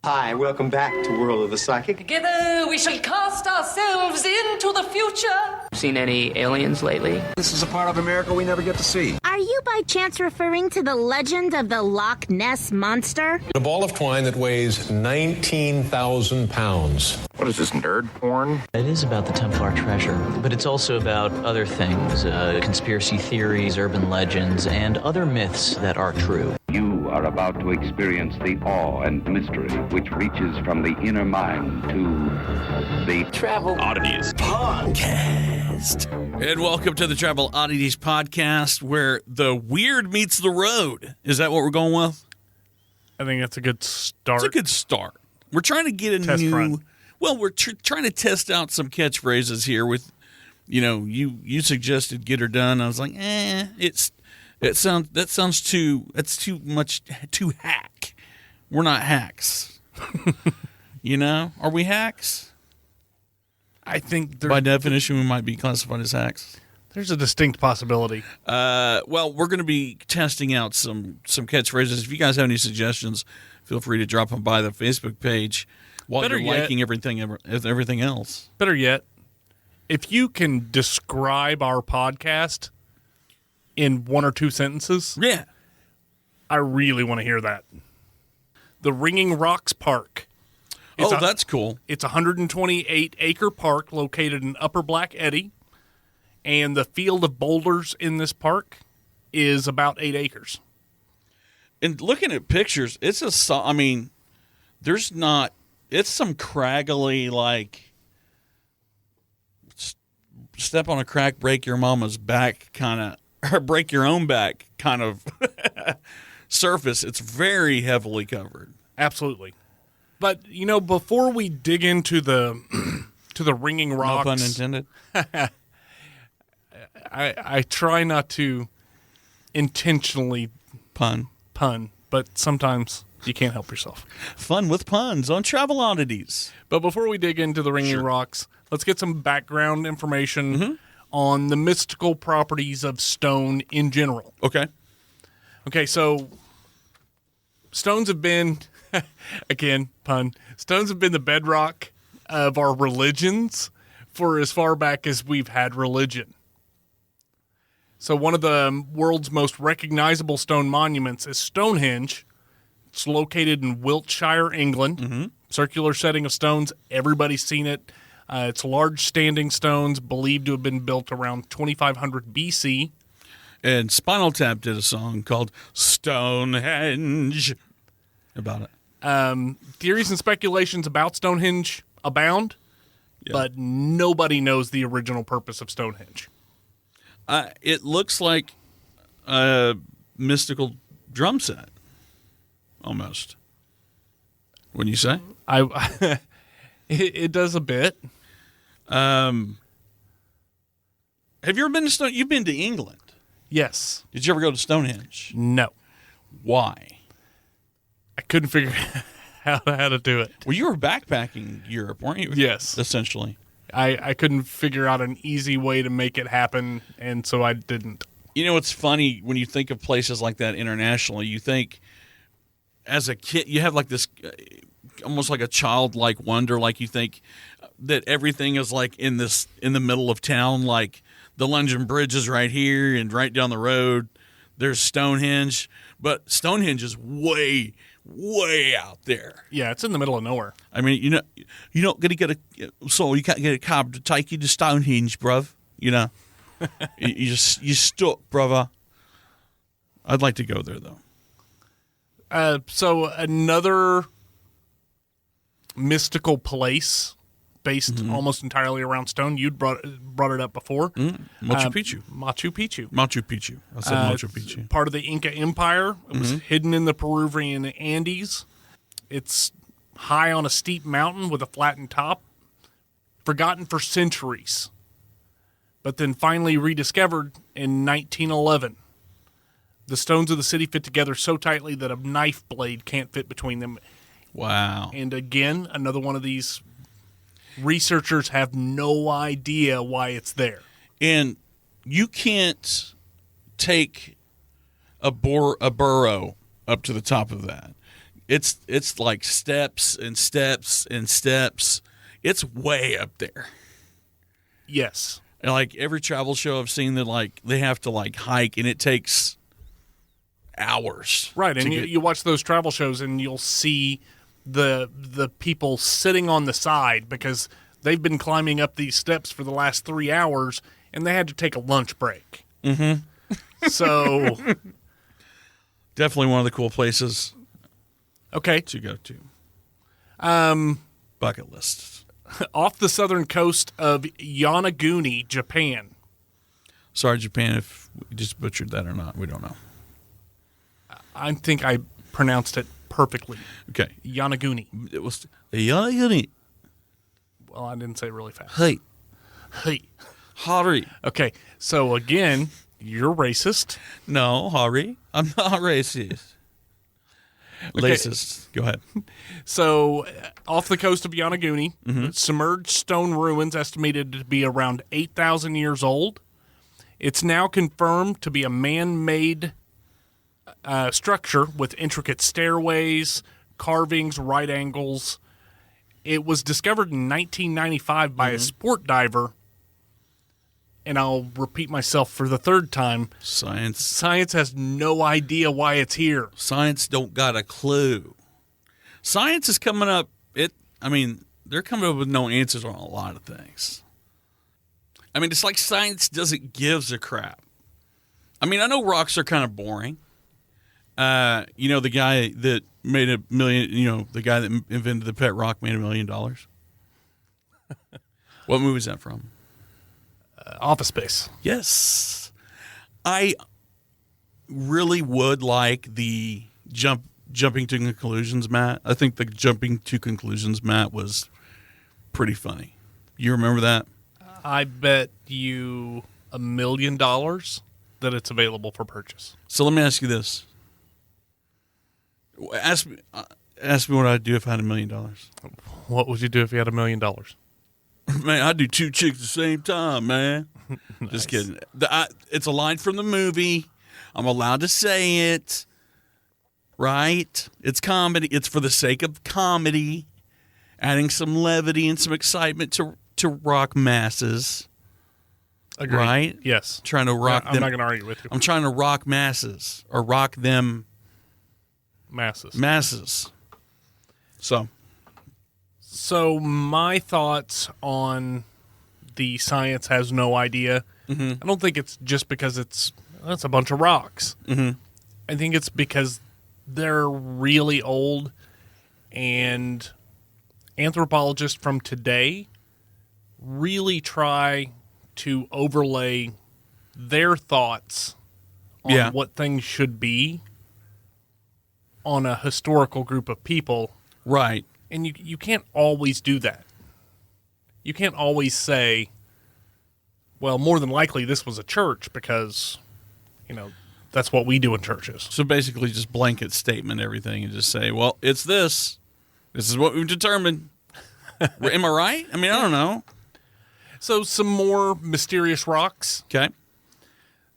Hi, welcome back to World of the Psychic. Together we shall cast ourselves into the future. Seen any aliens lately? This is a part of America we never get to see. Are you by chance referring to the legend of the Loch Ness Monster? A ball of twine that weighs 19,000 pounds. What is this, nerd porn? It is about the Templar treasure, but it's also about other things, conspiracy theories, urban legends, and other myths that are true. You are about to experience the awe and mystery which reaches from the inner mind to the Travel Oddities Podcast. And welcome to the Travel Oddities Podcast, where the weird meets the road. Is that what we're going with? I think that's a good start. It's a good start. We're trying to get a Test new... run. Well, we're trying to test out some catchphrases here with, you suggested get her done. I was like, that's too hack. We're not hacks. Are we hacks? I think by definition we might be classified as hacks. There's a distinct possibility. Well, we're going to be testing out some catchphrases. If you guys have any suggestions, feel free to drop them by the Facebook page while you're liking everything else. Better yet, if you can describe our podcast in one or two sentences, yeah, I really want to hear that. The Ringing Rocks Park. That's cool. It's a 128-acre park located in Upper Black Eddy, and the field of boulders in this park is about 8 acres. And looking at pictures, it's some craggly, like, step on a crack, break your mama's back kind of, or break your own back kind of surface. It's very heavily covered. Absolutely. But, before we dig into the Ringing Rocks... No pun intended. I try not to intentionally pun, but sometimes you can't help yourself. Fun with puns on Travel Oddities. But before we dig into the Ringing Rocks, let's get some background information on the mystical properties of stone in general. Okay, so stones have been, again, pun, stones have been the bedrock of our religions for as far back as we've had religion. So one of the world's most recognizable stone monuments is Stonehenge. It's located in Wiltshire, England. Circular setting of stones. Everybody's seen it. It's large standing stones believed to have been built around 2500 BC. And Spinal Tap did a song called Stonehenge about it. Theories and speculations about Stonehenge abound, but nobody knows the original purpose of Stonehenge. It looks like a mystical drum set, almost. Wouldn't you say? It does a bit. Have you ever been to Stonehenge? You've been to England. Yes. Did you ever go to Stonehenge? No. Why? I couldn't figure out how to do it. Well, you were backpacking Europe, weren't you? Yes. Essentially. I couldn't figure out an easy way to make it happen, and so I didn't. It's funny when you think of places like that internationally, you think as a kid, you have like this almost like a childlike wonder, like you think that everything is like in the middle of town, like the London Bridge is right here and right down the road there's Stonehenge, but Stonehenge is way out there. Yeah, it's in the middle of nowhere. I mean, you're not going to get you can't get a cab to take you to Stonehenge, bruv. you stuck, brother. I'd like to go there though. So another mystical place based almost entirely around stone. You'd brought it up before. Machu Picchu. Machu Picchu. I said Machu Picchu. Part of the Inca Empire. It was hidden in the Peruvian Andes. It's high on a steep mountain with a flattened top. Forgotten for centuries. But then finally rediscovered in 1911. The stones of the city fit together so tightly that a knife blade can't fit between them. Wow. And again, another one of these researchers have no idea why it's there. And you can't take a burrow up to the top of that. It's like steps and steps and steps. It's way up there. Yes. And like every travel show I've seen that like they have to like hike and it takes hours. Right, and you watch those travel shows and you'll see the people sitting on the side because they've been climbing up these steps for the last 3 hours and they had to take a lunch break. Mm-hmm. So definitely one of the cool places. Okay. To go to. Bucket list. Off the southern coast of Yonaguni, Japan. Sorry, Japan, if we just butchered that or not. We don't know. I think I pronounced it perfectly. Okay. Yonaguni. It was Yonaguni. Well, I didn't say it really fast. Hey. Hari. Okay. So, again, you're racist. No, Hari. I'm not racist. Racist. Go ahead. So, off the coast of Yonaguni, submerged stone ruins estimated to be around 8,000 years old. It's now confirmed to be a man-made structure with intricate stairways, carvings, right angles. It was discovered in 1995 by a sport diver. And I'll repeat myself for the third time. Science has no idea why it's here. Science don't got a clue. Science is coming up. They're coming up with no answers on a lot of things. I mean, it's like science doesn't give a crap. I mean, I know rocks are kind of boring. The guy that made $1 million, the guy that invented the pet rock made $1 million. What movie is that from? Office Space. Yes. I really would like the jumping to conclusions, Matt. I think the jumping to conclusions, Matt, was pretty funny. You remember that? I bet you $1 million that it's available for purchase. So let me ask you this. Ask me what I'd do if I had $1 million. What would you do if you had $1 million? Man, I'd do 2 chicks at the same time, man. Nice. Just kidding. It's a line from the movie. I'm allowed to say it. Right? It's comedy. It's for the sake of comedy. Adding some levity and some excitement to rock masses. Agreed. Right? Yes. Trying to rock them. I'm not going to argue with you. I'm trying to rock masses. Or rock them. Masses. So my thoughts on the science has no idea. I don't think it's just because that's a bunch of rocks. I think it's because they're really old, and anthropologists from today really try to overlay their thoughts on what things should be on a historical group of people. Right. And you can't always do that. You can't always say, well, more than likely this was a church because, that's what we do in churches. So basically just blanket statement everything and just say, well, it's this. This is what we've determined. Am I right? I mean, I don't know. So some more mysterious rocks. Okay.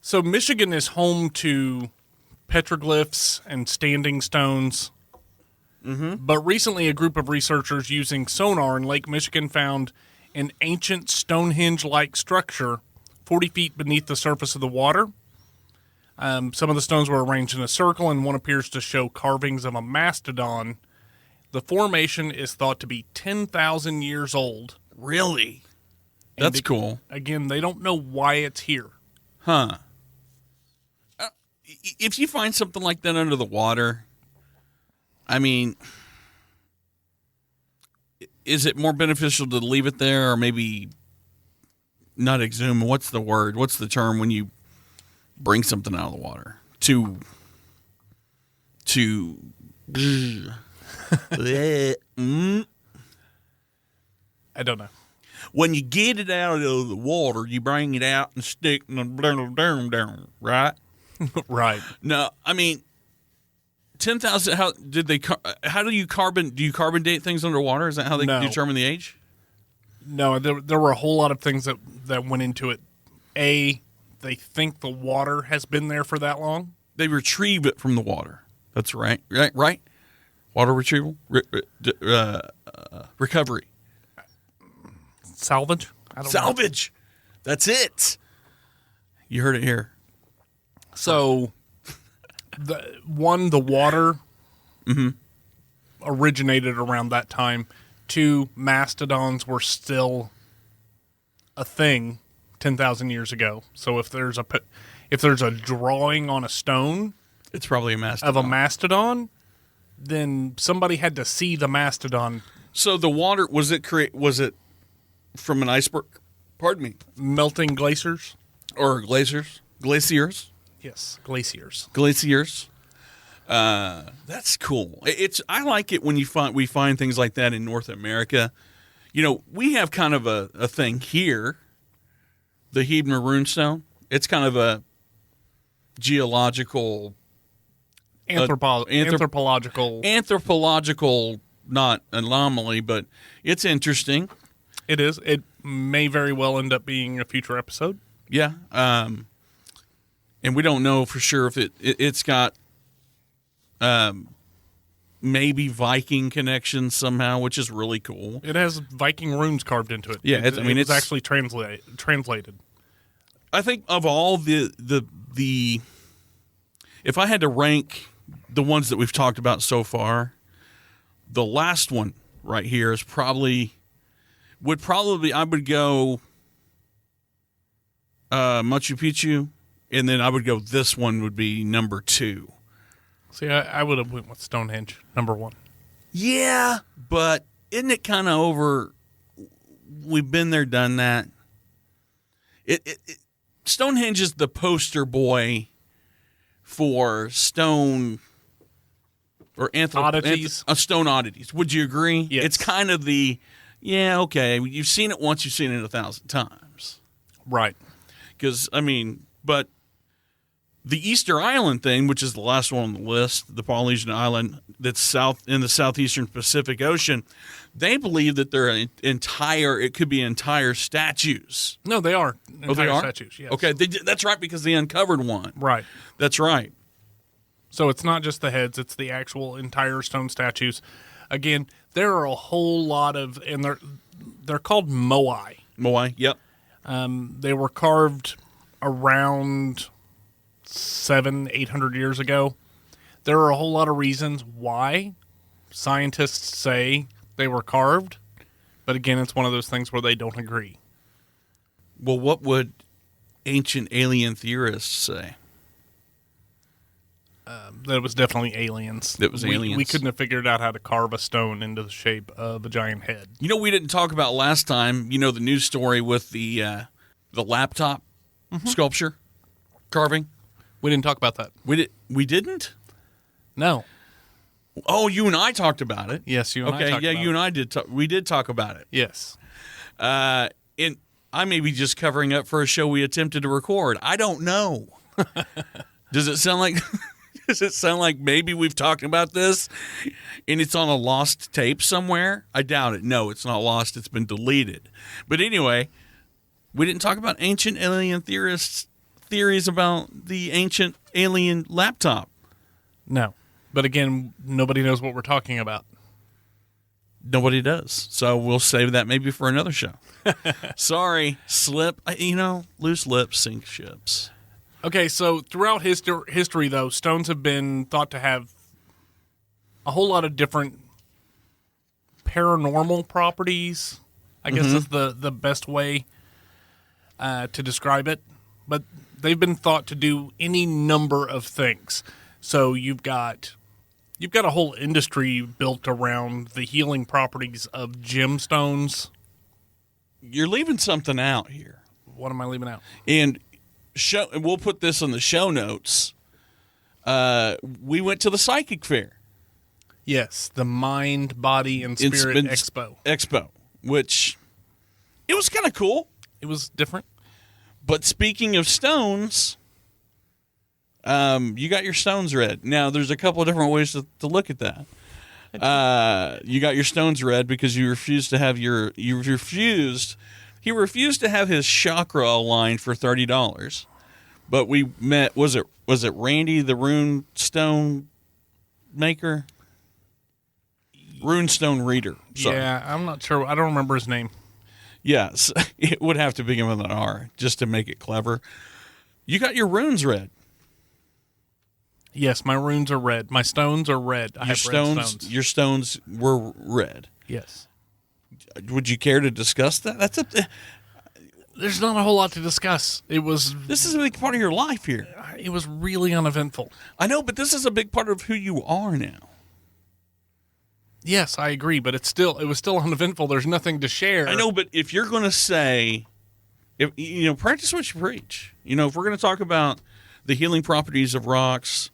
So Michigan is home to petroglyphs and standing stones. But recently, a group of researchers using sonar in Lake Michigan found an ancient Stonehenge-like structure 40 feet beneath the surface of the water. Some of the stones were arranged in a circle, and one appears to show carvings of a mastodon. The formation is thought to be 10,000 years old. Really? That's cool. Again, they don't know why it's here. Huh. If you find something like that under the water, I mean, is it more beneficial to leave it there or maybe not exhume? What's the word? What's the term when you bring something out of the water? I don't know. When you get it out of the water, you bring it out and stick in the right? Right. No, I mean, 10,000. How do you carbon date things underwater? Is that how they determine the age? No, there were a whole lot of things that went into it. They think the water has been there for that long. They retrieve it from the water. That's right. Right. Water retrieval? Recovery. Salvage? I don't know. Salvage. That's it. You heard it here. So, the water originated around that time. 2, mastodons were still a thing 10,000 years ago. So if there's a drawing on a stone, it's probably a mastodon. Of a mastodon, then somebody had to see the mastodon. So the water was it from an iceberg? Pardon me. Melting glaciers or glaciers? Glaciers? Yes, glaciers. Glaciers. That's cool. I like it when we find things like that in North America. You know, we have kind of a thing here, the Hebner runestone. It's kind of a geological, anthropological, not anomaly, but it's interesting. It is. It may very well end up being a future episode. Yeah. And we don't know for sure if it's got maybe Viking connections somehow, which is really cool. It has Viking runes carved into it. Yeah, it's actually translated. I think of all the if I had to rank the ones that we've talked about so far, the last one right here is would probably I would go Machu Picchu, and then I would go this one would be number 2. See, I would have went with Stonehenge, number 1. Yeah, but isn't it kind of over? We've been there, done that. Stonehenge is the poster boy for stone or oddities. Stone oddities. Would you agree? Yes. It's kind of okay, you've seen it once, you've seen it 1,000 times. Right. Because, but the Easter Island thing, which is the last one on the list, the Polynesian island that's in the southeastern Pacific Ocean, they believe that it could be entire statues. No, they are. They are? Statues, yes. Okay, that's right, because they uncovered one. Right. That's right. So it's not just the heads, it's the actual entire stone statues. Again, there are a whole lot of, and they're called moai. Moai, yep. They were carved around 700-800 years ago. There are a whole lot of reasons why scientists say they were carved, but again, it's one of those things where they don't agree. Well, what would ancient alien theorists say? That it was definitely aliens. It was aliens. We couldn't have figured out how to carve a stone into the shape of a giant head. You know, we didn't talk about last time, the news story with the laptop sculpture carving? We didn't talk about that. We didn't? No. Oh, you and I talked about it. Yes, you and I talked about it. Okay, yeah, you and I did. We did talk about it. Yes. And I may be just covering up for a show we attempted to record. I don't know. Does it sound like... Does it sound like maybe we've talked about this and it's on a lost tape somewhere? I doubt it. No, it's not lost. It's been deleted. But anyway, we didn't talk about ancient alien theories about the ancient alien laptop. No. But again, nobody knows what we're talking about. Nobody does. So we'll save that maybe for another show. Sorry, slip. Loose lips sink ships. Okay, so throughout history, though, stones have been thought to have a whole lot of different paranormal properties. I guess that's the best way to describe it. But they've been thought to do any number of things. So you've got a whole industry built around the healing properties of gemstones. You're leaving something out here. What am I leaving out? And we'll put this on the show notes. We went to the psychic fair. Yes, the Mind, Body, and Spirit Expo. Which it was kind of cool. It was different. But speaking of stones, you got your stones read. Now, there's a couple of different ways to look at that. You got your stones read because you refused to have He refused to have his chakra aligned for $30. But we met, was it Randy, the rune stone maker? Runestone reader. Sorry. Yeah, I'm not sure. I don't remember his name. Yes, it would have to begin with an R just to make it clever. You got your runes read. Yes, my runes are red. My stones are red. I have red stones. Your stones were red. Yes. Would you care to discuss that? There's not a whole lot to discuss. This is a big part of your life here. It was really uneventful. I know, but this is a big part of who you are now. Yes, I agree, but it was still uneventful. There's nothing to share. I know, but if you're going to say, practice what you preach. If we're going to talk about the healing properties of rocks,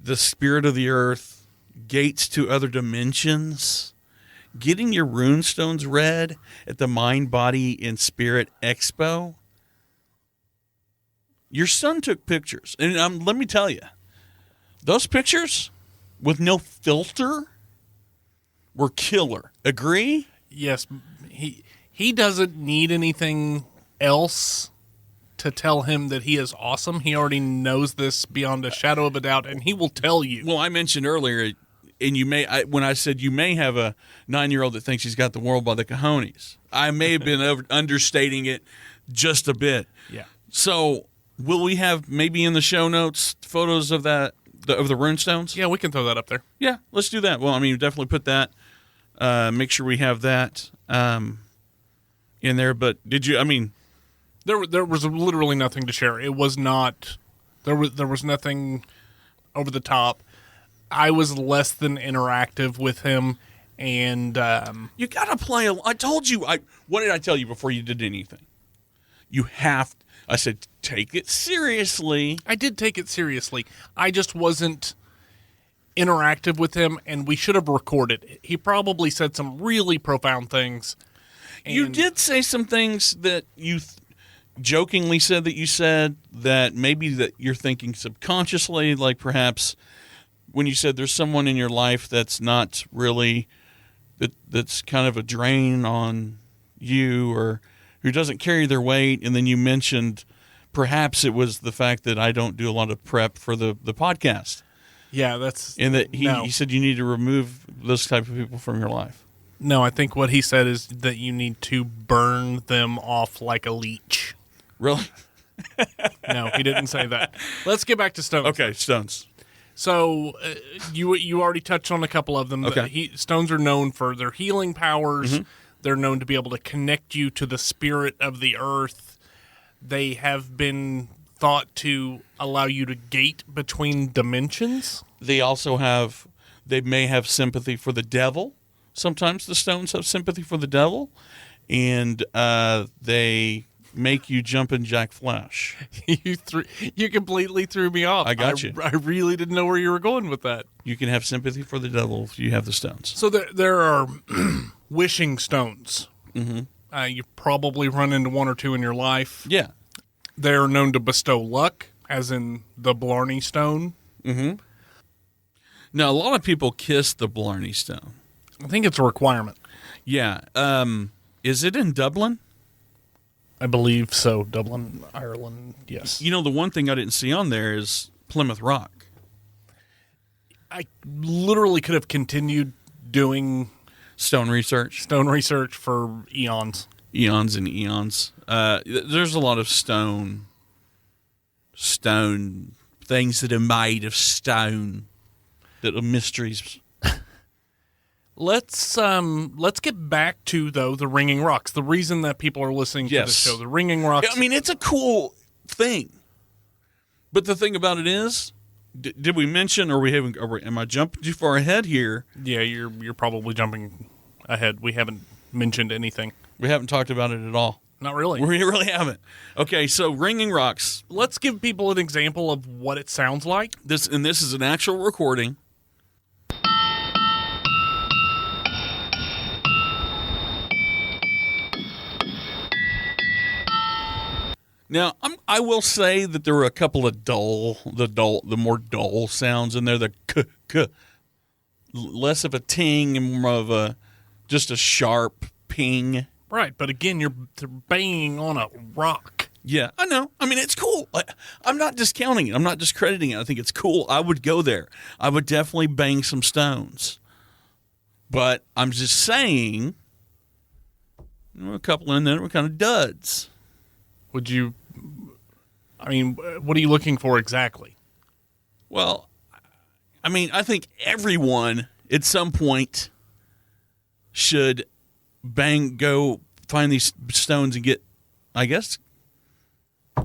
the spirit of the earth, gates to other dimensions, getting your runestones read at the Mind, Body, and Spirit Expo. Your son took pictures, and let me tell you, those pictures with no filter were killer. Agree? Yes, he doesn't need anything else to tell him that he is awesome. He already knows this beyond a shadow of a doubt, and he will tell you. Well, I mentioned earlier, and when I said you may have a 9-year-old that thinks he's got the world by the cojones, I may have been understating it just a bit. Yeah. So, will we have maybe in the show notes photos of that of the runestones? Yeah, we can throw that up there. Yeah, let's do that. Well, definitely put that. Make sure we have that in there. But did you? There was literally nothing to share. It was not. There was nothing over the top. I was less than interactive with him, and you got to play. I told you. What did I tell you before you did anything? You have. I said, take it seriously. I did take it seriously. I just wasn't interactive with him, and we should have recorded. He probably said some really profound things. You did say some things that you jokingly said that you said that maybe that you're thinking subconsciously, like perhaps when you said there's someone in your life that's not really, that's kind of a drain on you or who doesn't carry their weight, and then you mentioned perhaps it was the fact that I don't do a lot of prep for the podcast. Yeah, that's... And that he said you need to remove those type of people from your life. No, I think what he said is that you need to burn them off like a leech. Really? No, he didn't say that. Let's get back to stones. Okay, stones. So you already touched on a couple of them. Okay. Stones are known for their healing powers. Mm-hmm. They're known to be able to connect you to the spirit of the earth. They have been thought to allow you to gate between dimensions. They may have sympathy for the devil. Sometimes the stones have sympathy for the devil, and they make you jumping jack flash. You completely threw me off. I got you. I really didn't know where you were going with that. You can have sympathy for the devil if you have the stones. So there are wishing stones. Mm-hmm. You've probably run into one or two in your life. Yeah. They're known to bestow luck, as in the Blarney stone. Mm-hmm. Now, a lot of people kiss the Blarney stone. I think it's a requirement. Yeah. Is it in Dublin? I believe so. Dublin, Ireland, yes. The one thing I didn't see on there is Plymouth Rock. I literally could have continued doing stone research for eons. Eons and eons. There's a lot of stone things that are made of stone that are mysteries. Let's get back to the ringing rocks. The reason that people are listening to the show, the ringing rocks. It's a cool thing, but the thing about it is, did we mention, or am I jumping too far ahead here? Yeah, you're probably jumping ahead. We haven't mentioned anything. We haven't talked about it at all. Not really. We really haven't. Okay, so ringing rocks. Let's give people an example of what it sounds like. This is an actual recording. Now, I will say that there were a couple of the more dull sounds in there. The k, less of a ting and more of just a sharp ping. Right, but again, you're banging on a rock. Yeah, I know. It's cool. I'm not discounting it. I'm not discrediting it. I think it's cool. I would go there. I would definitely bang some stones. But I'm just saying, a couple in there were kind of duds. What are you looking for exactly? Well, I think everyone at some point should go find these stones and get, I guess,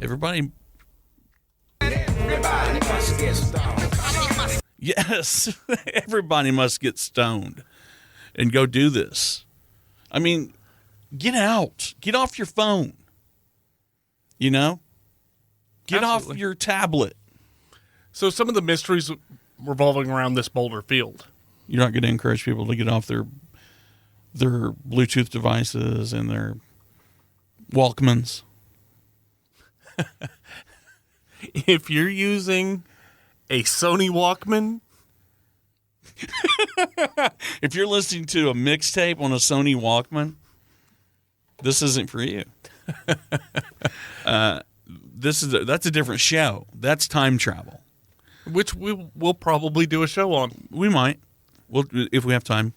everybody must get stoned. Yes, everybody must get stoned and go do this. Get out. Get off your phone. Get Absolutely. off your tablet. So some of the mysteries revolving around this boulder field. You're not going to encourage people to get off their Bluetooth devices and their Walkmans. If you're using a Sony Walkman, if you're listening to a mixtape on a Sony Walkman, this isn't for you. That's a different show. That's time travel, which we will probably do a show on. We might. If we have time.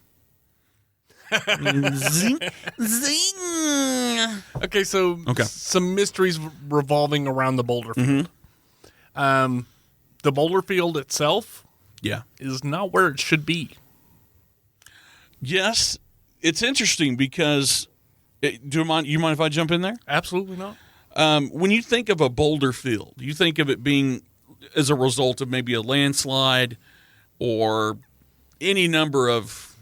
Zing, zing. Okay, so some mysteries revolving around the boulder field. The boulder field itself, is not where it should be. Yes, it's interesting because. You mind if I jump in there? Absolutely not. When you think of a boulder field, you think of it being as a result of maybe a landslide or any number of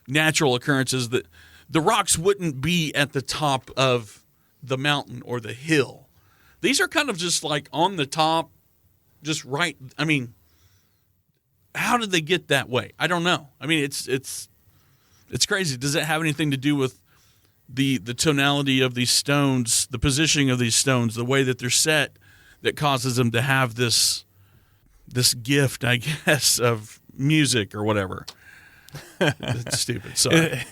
natural occurrences that the rocks wouldn't be at the top of the mountain or the hill. These are kind of just like on the top, just right. How did they get that way? I don't know. It's crazy. Does it have anything to do with the tonality of these stones, the positioning of these stones, the way that they're set, that causes them to have this gift, I guess, of music or whatever? It's stupid. Sorry.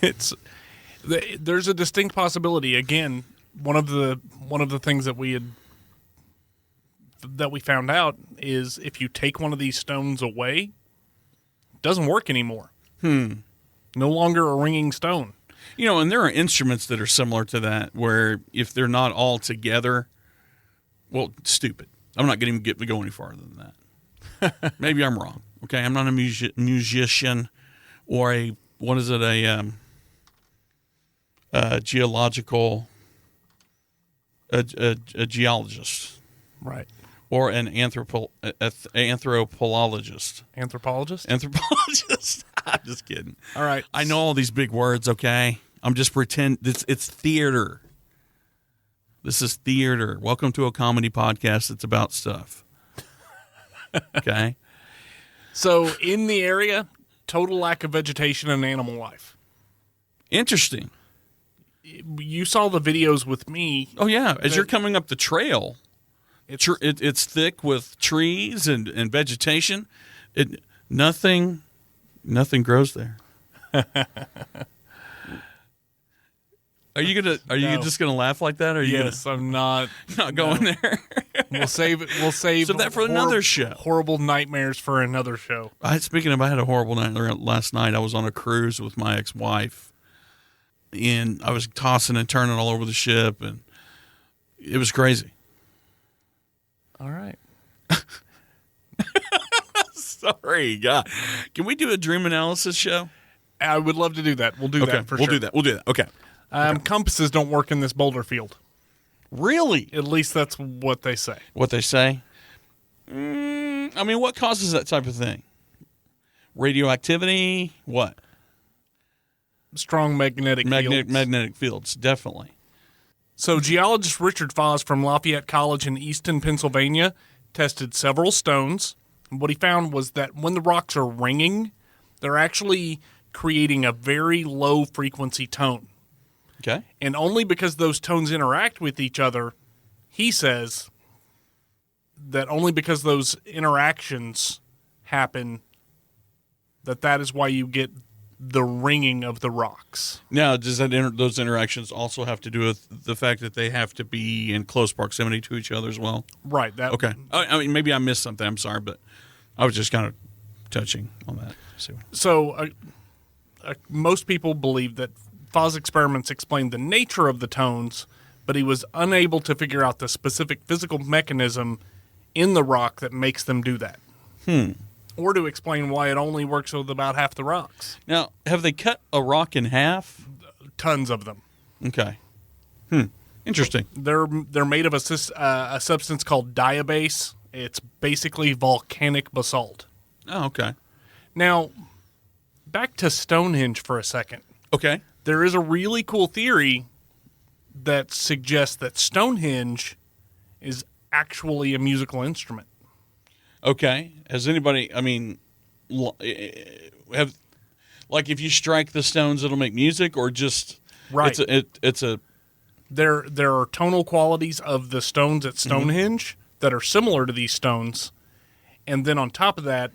There's a distinct possibility. Again, one of the things that we found out is if you take one of these stones away, it doesn't work anymore. No longer a ringing stone. And there are instruments that are similar to that, where if they're not all together, stupid. I'm not going to go any farther than that. Maybe I'm wrong. Okay, I'm not a musician or a geological, a geologist, right? Or an anthropologist. Anthropologist? Anthropologist. I'm just kidding. All right. I know all these big words, okay? I'm just pretending. It's theater. This is theater. Welcome to a comedy podcast that's about stuff. Okay? So, in the area, total lack of vegetation and animal life. Interesting. You saw the videos with me. Oh, yeah. As you're coming up the trail, it's thick with trees and vegetation. Nothing grows there. Are you just gonna laugh like that? Or I'm not going there. We'll save that for another show. Horrible nightmares for another show. Speaking of, I had a horrible night last night. I was on a cruise with my ex-wife, and I was tossing and turning all over the ship, and it was crazy. All right. Sorry, God. Can we do a dream analysis show? I would love to do that. We'll do that for sure. We'll do that. Okay. Compasses don't work in this boulder field. Really? At least that's what they say. What they say? What causes that type of thing? Radioactivity? What? Strong magnetic fields. Magnetic fields, definitely. So geologist Richard Foss from Lafayette College in Easton, Pennsylvania, tested several stones. And what he found was that when the rocks are ringing, they're actually creating a very low frequency tone. Okay. And only because those tones interact with each other, he says that only because those interactions happen, that is why you get the ringing of the rocks. Now, does those interactions also have to do with the fact that they have to be in close proximity to each other as well? Right. Okay. Maybe I missed something. I'm sorry, but I was just kind of touching on that. So most people believe that Foz experiments explained the nature of the tones, but he was unable to figure out the specific physical mechanism in the rock that makes them do that. Or to explain why it only works with about half the rocks. Now, have they cut a rock in half? Tons of them. Okay. Interesting. They're made of a substance called diabase. It's basically volcanic basalt. Oh, okay. Now, back to Stonehenge for a second. Okay. There is a really cool theory that suggests that Stonehenge is actually a musical instrument. Okay. Has anybody, have, like, if you strike the stones, it'll make music, or just, right? There are tonal qualities of the stones at Stonehenge that are similar to these stones. And then on top of that,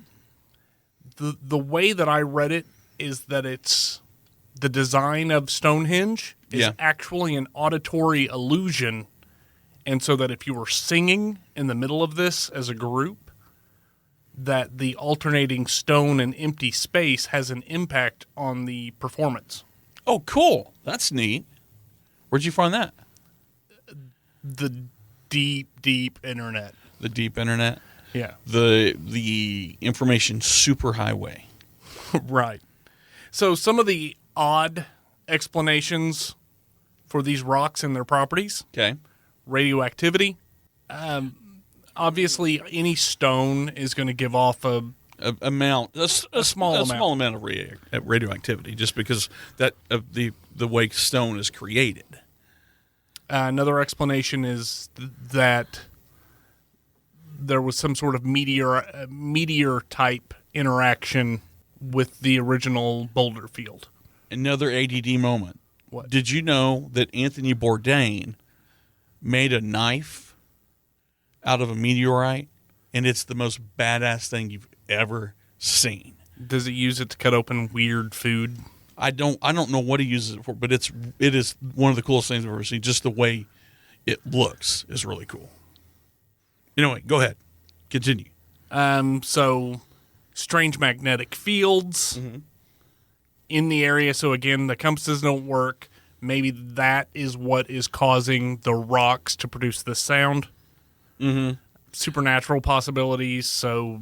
the way that I read it is that it's the design of Stonehenge is actually an auditory illusion. And so that if you were singing in the middle of this as a group, that the alternating stone and empty space has an impact on the performance. Oh, cool. That's neat. Where'd you find that? The deep internet. The deep internet? Yeah. The information superhighway. Right. So some of the odd explanations for these rocks and their properties. Okay. Radioactivity. Obviously, any stone is going to give off a small amount of radioactivity, just because that of the way stone is created. Another explanation is that there was some sort of meteor type interaction with the original boulder field. Another ADD moment. What? Did you know that Anthony Bourdain made a knife out of a meteorite, and it's the most badass thing you've ever seen? Does he use it to cut open weird food? I don't know what he uses it for, but it is one of the coolest things I've ever seen. Just the way it looks is really cool. Anyway, go ahead. Continue. So strange magnetic fields in the area. So again, the compasses don't work. Maybe that is what is causing the rocks to produce this sound. Supernatural possibilities. So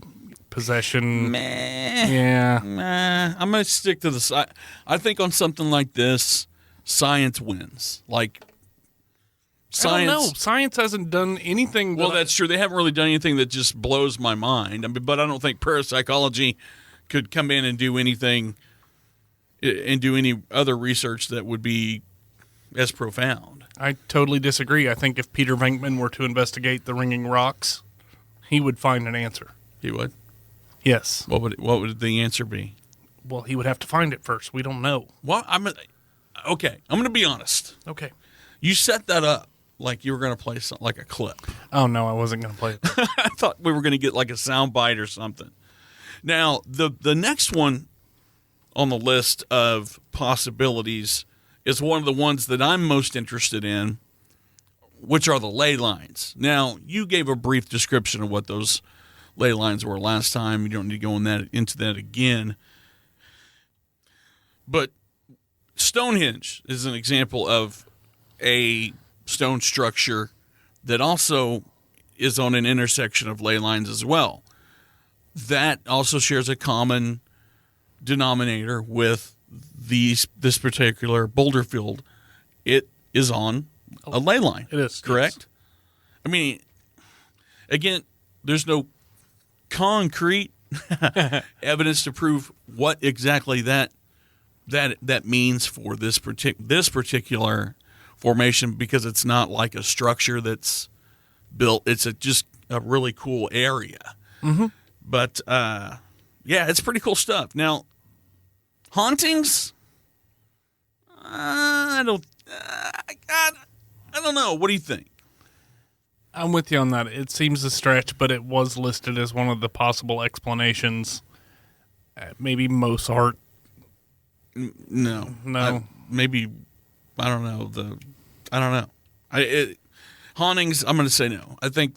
possession. Yeah. I'm going to stick to the. I think on something like this, science wins. Like, science. I don't know. Science hasn't done anything. Well, that's true. They haven't really done anything that just blows my mind. But I don't think parapsychology could come in and do anything and do any other research that would be as profound. I totally disagree. I think if Peter Venkman were to investigate the ringing rocks, he would find an answer. He would? Yes. What would the answer be? Well, he would have to find it first. We don't know. Well, okay. I'm going to be honest. Okay. You set that up like you were going to play something like a clip. Oh, no, I wasn't going to play it. I thought we were going to get like a sound bite or something. Now, the next one on the list of possibilities is one of the ones that I'm most interested in, which are the ley lines. Now, you gave a brief description of what those ley lines were last time. You don't need to go into that again. But Stonehenge is an example of a stone structure that also is on an intersection of ley lines as well. That also shares a common denominator with this particular boulder field. It is on a ley line. It is. Correct? Yes. I mean, again, there's no concrete evidence to prove what exactly that means for this particular formation, because it's not like a structure that's built. It's just a really cool area. But yeah, it's pretty cool stuff. Now, hauntings? I don't know. What do you think? I'm with you on that. It seems a stretch, but it was listed as one of the possible explanations. Maybe Mozart. No. Maybe, I don't know. Hauntings, I'm going to say no. I think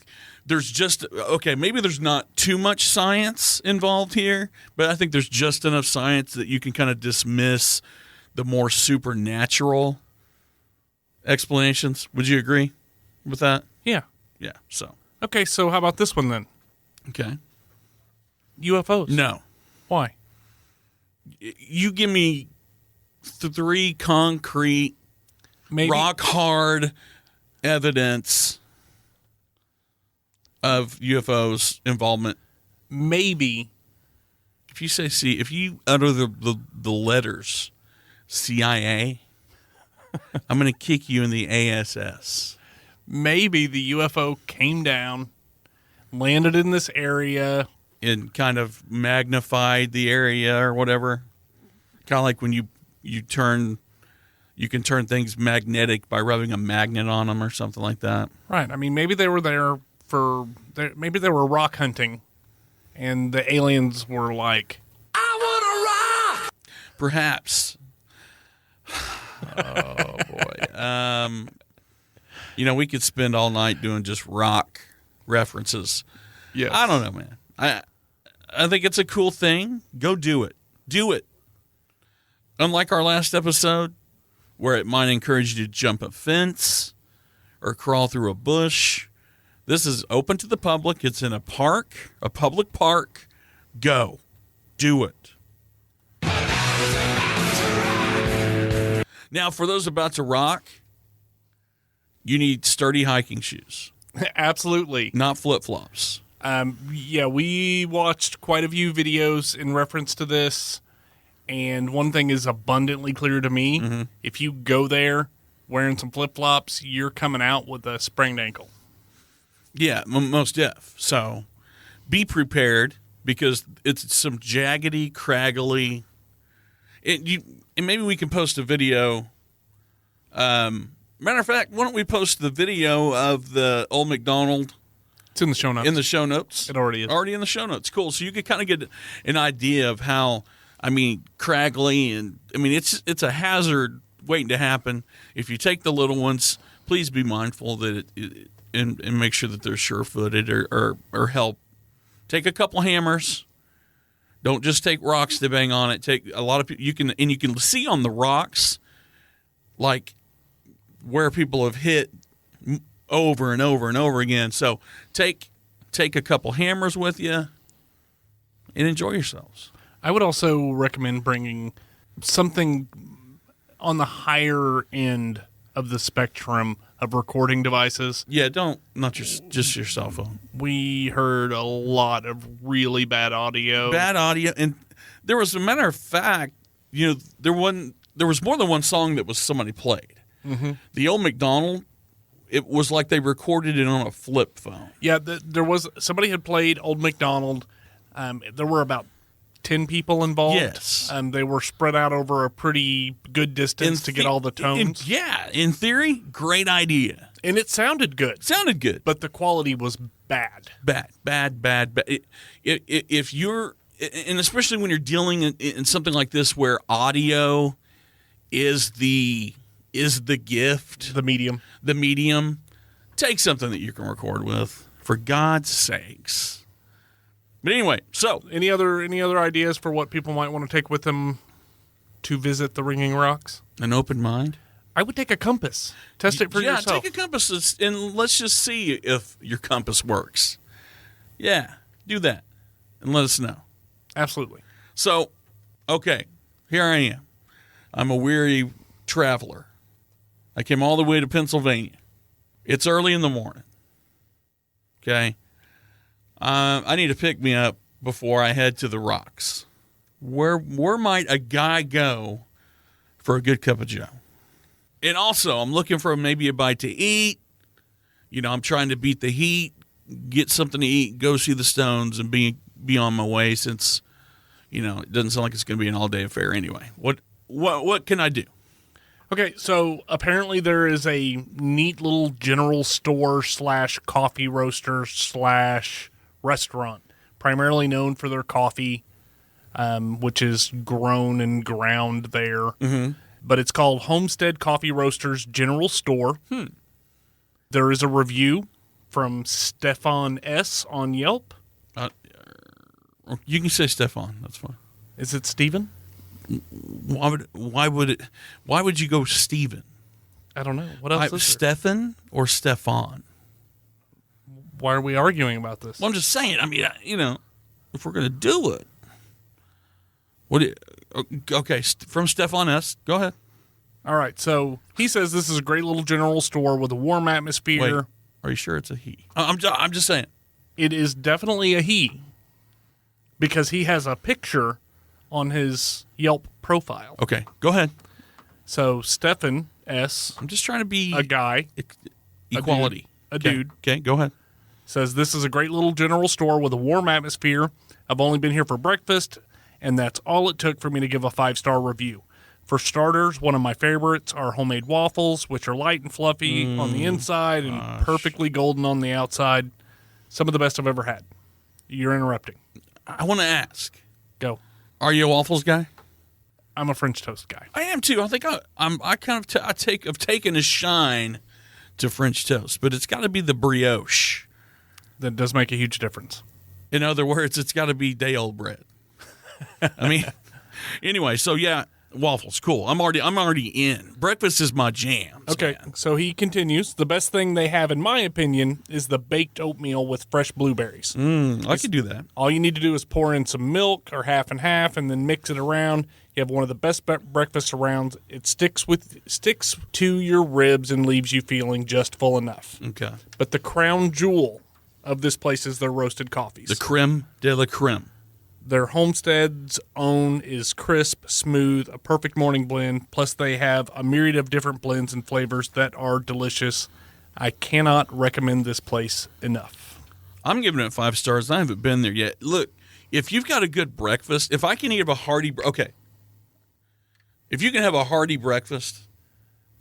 there's just, okay, maybe there's not too much science involved here, but I think there's just enough science that you can kind of dismiss the more supernatural explanations. Would you agree with that? Yeah. Yeah, so. Okay, so how about this one then? Okay. UFOs. No. Why? You give me 3 concrete, rock hard evidence of UFOs involvement. Maybe. If you say if you utter the letters CIA, I'm going to kick you in the ASS. Maybe the UFO came down, landed in this area, and kind of magnified the area or whatever. Kind of like when you can turn things magnetic by rubbing a magnet on them or something like that. Right. I mean, maybe they were there maybe they were rock hunting, and the aliens were like, I want to rock! Perhaps. Oh, boy. We could spend all night doing just rock references. yes. I don't know, man. I think it's a cool thing. Go do it. Do it. Unlike our last episode, where it might encourage you to jump a fence or crawl through a bush, this is open to the public. It's in a park, a public park. Go. Do it. Now, for those about to rock, you need sturdy hiking shoes. Absolutely. Not flip-flops. Yeah, we watched quite a few videos in reference to this, and one thing is abundantly clear to me. Mm-hmm. If you go there wearing some flip-flops, you're coming out with a sprained ankle. Yeah, most def. So be prepared, because it's some jaggedy, craggly. And maybe we can post a video. Matter of fact, why don't we post the video of the Old McDonald? It's in the show notes. In the show notes. It already is. Already in the show notes. Cool. So you can kind of get an idea of how, craggly, and it's a hazard waiting to happen. If you take the little ones, please be mindful that and make sure that they're sure-footed or help. Take a couple hammers. Don't just take rocks to bang on it. Take a lot of people. You can see on the rocks, like where people have hit over and over and over again. So take a couple hammers with you and enjoy yourselves. I would also recommend bringing something on the higher end of the spectrum of recording devices. Yeah, not just your cell phone. We heard a lot of really bad audio. And there was, a matter of fact, there was more than one song that was somebody played. Mm-hmm. The Old McDonald, it was like they recorded it on a flip phone. Yeah, there was somebody had played Old McDonald. There were about 10 people involved. Yes. They were spread out over a pretty good distance to get all the tones. In theory, great idea. And it sounded good. Sounded good. But the quality was bad. Bad. If you're, and especially when you're dealing in something like this where audio is the gift. The medium. Take something that you can record with, for God's sakes. But anyway, so any other ideas for what people might want to take with them to visit the Ringing Rocks? An open mind. I would take a compass. Test it for yourself. Yeah, take a compass and let's just see if your compass works. Yeah, do that and let us know. Absolutely. So, okay, here I am. I'm a weary traveler. I came all the way to Pennsylvania. It's early in the morning. Okay. I need to pick me up before I head to the rocks. Where might a guy go for a good cup of joe? And also, I'm looking for maybe a bite to eat. I'm trying to beat the heat, get something to eat, go see the Stones, and be on my way, since, it doesn't sound like it's going to be an all-day affair anyway. What can I do? Okay, so apparently there is a neat little general store / coffee roaster / restaurant, primarily known for their coffee, which is grown and ground there. Mm-hmm. But it's called Homestead Coffee Roasters General Store. There is a review from Stefan S. on Yelp. You can say Stefan. That's fine. Is it Steven? Why would you go Steven? I don't know. What else is there? Stefan or Stefan? Why are we arguing about this? Well, I'm just saying. I mean, if we're going to do it. Okay, from Stefan S. Go ahead. All right. So he says this is a great little general store with a warm atmosphere. Wait, are you sure it's a he? I'm just saying. It is definitely a he because he has a picture on his Yelp profile. Okay, go ahead. So Stefan S. I'm just trying to be a guy. Equality. A dude. Okay, go ahead. Says this is a great little general store with a warm atmosphere. I've only been here for breakfast, and that's all it took for me to give a 5-star review. For starters, one of my favorites are homemade waffles, which are light and fluffy on the inside and perfectly golden on the outside. Some of the best I've ever had. You're interrupting. I want to ask. Go. Are you a waffles guy? I'm a French toast guy. I am too. I think I've taken a shine to French toast, but it's got to be the brioche. That does make a huge difference. In other words, it's got to be day-old bread. I mean, anyway, so yeah, waffles, cool. I'm already in. Breakfast is my jam. Okay, man. so he continues. The best thing they have, in my opinion, is the baked oatmeal with fresh blueberries. I could do that. All you need to do is pour in some milk or half and half, and then mix it around. You have one of the best breakfasts around. It sticks to your ribs and leaves you feeling just full enough. Okay. But the crown jewel of this place is their roasted coffees. The creme de la creme. Their Homestead's own is crisp, smooth, a perfect morning blend. Plus, they have a myriad of different blends and flavors that are delicious. I cannot recommend this place enough. I'm giving it 5 stars. I haven't been there yet. Look, if you've got a good breakfast, if I can eat a hearty, okay. If you can have a hearty breakfast,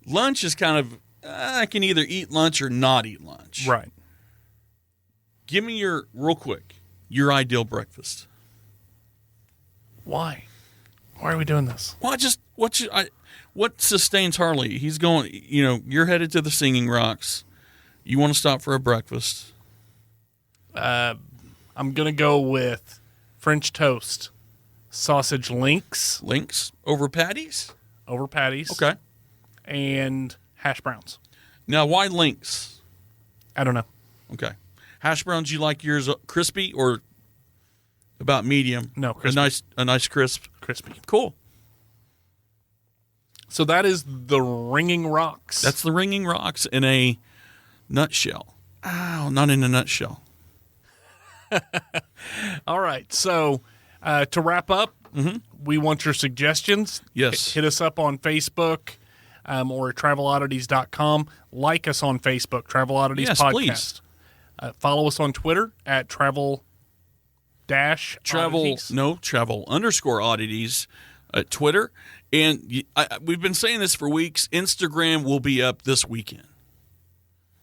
lunch is kind of, I can either eat lunch or not eat lunch. Right. Give me real quick, your ideal breakfast. Why? Why are we doing this? Well, what sustains Harley? He's going, you're headed to the Singing Rocks. You want to stop for a breakfast? I'm going to go with French toast, sausage links. Links over patties? Over patties. Okay. And hash browns. Now, why links? I don't know. Okay. Hash browns, you like yours crispy or about medium? No, crispy. A nice crisp? Crispy. Cool. So that is the Ringing Rocks. That's the Ringing Rocks in a nutshell. Ow, not in a nutshell. All right. So to wrap up, we want your suggestions. Yes. Hit us up on Facebook or at traveloddities.com. Like us on Facebook, Travel Oddities Podcast. Please. Follow us on Twitter at travel _oddities at Twitter. And we've been saying this for weeks. Instagram will be up this weekend.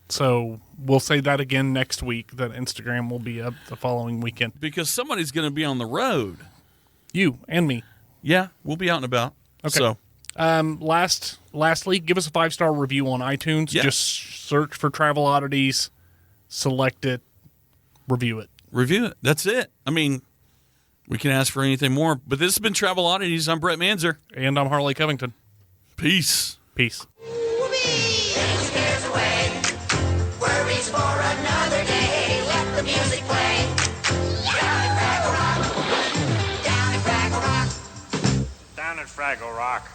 So we'll say that again next week, that Instagram will be up the following weekend. Because somebody's going to be on the road. You and me. Yeah, we'll be out and about. Okay. So, lastly, give us a 5-star review on iTunes. Yes. Just search for Travel Oddities, select it, review it. Review it. That's it. I mean, we can ask for anything more. But this has been Travel Oddities. I'm Brett Manzer. And I'm Harley Covington. Peace. Peace. Worries for another day. Let the music play. Down at Fraggle Rock. Down at Fraggle Rock.